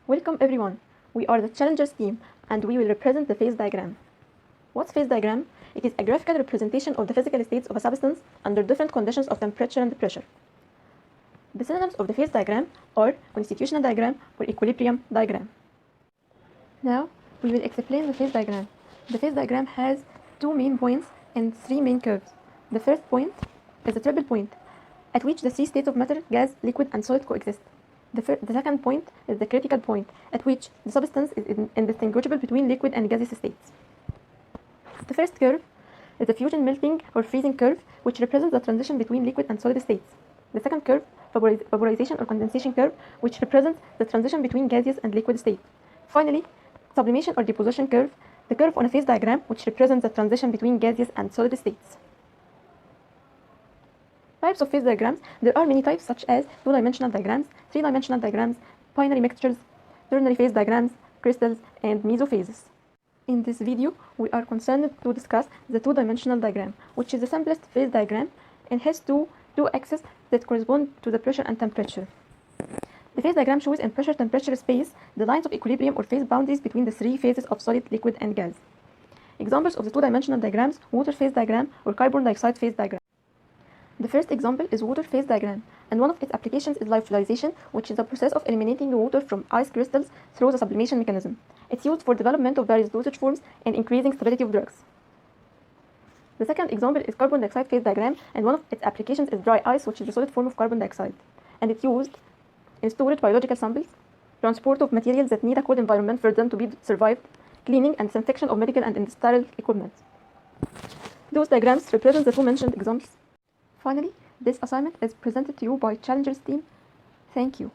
Welcome everyone. We are the Challengers team and we will represent the phase diagram. What's phase diagram? It is a graphical representation of the physical states of a substance under different conditions of temperature and pressure. The synonyms of the phase diagram are constitutional diagram or equilibrium diagram. Now we will explain the phase diagram. The phase diagram has two main points and three main curves. The first point is a triple point at which the three states of matter, gas, liquid and solid coexist. The second point is the critical point at which the substance is indistinguishable between liquid and gaseous states. The first curve is the fusion melting or freezing curve, which represents the transition between liquid and solid states. The second curve, vaporization or condensation curve, which represents the transition between gaseous and liquid states. Finally, sublimation or deposition curve, the curve on a phase diagram, which represents the transition between gaseous and solid states. Types of phase diagrams. There are many types such as two-dimensional diagrams, three-dimensional diagrams, binary mixtures, ternary phase diagrams, crystals, and mesophases. In this video, we are concerned to discuss the two-dimensional diagram, which is the simplest phase diagram and has two axes that correspond to the pressure and temperature. The phase diagram shows in pressure-temperature space the lines of equilibrium or phase boundaries between the three phases of solid, liquid, and gas. Examples of the two-dimensional diagrams: water phase diagram or carbon dioxide phase diagram. The first example is water phase diagram, and one of its applications is lyophilization, which is the process of eliminating water from ice crystals through the sublimation mechanism. It's used for development of various dosage forms and increasing stability of drugs. The second example is carbon dioxide phase diagram, and one of its applications is dry ice, which is the solid form of carbon dioxide, and it's used in storage biological samples, transport of materials that need a cold environment for them to be survived, cleaning and disinfection of medical and industrial equipment. Those diagrams represent the two mentioned examples. Finally, this assignment is presented to you by Challengers team. Thank you.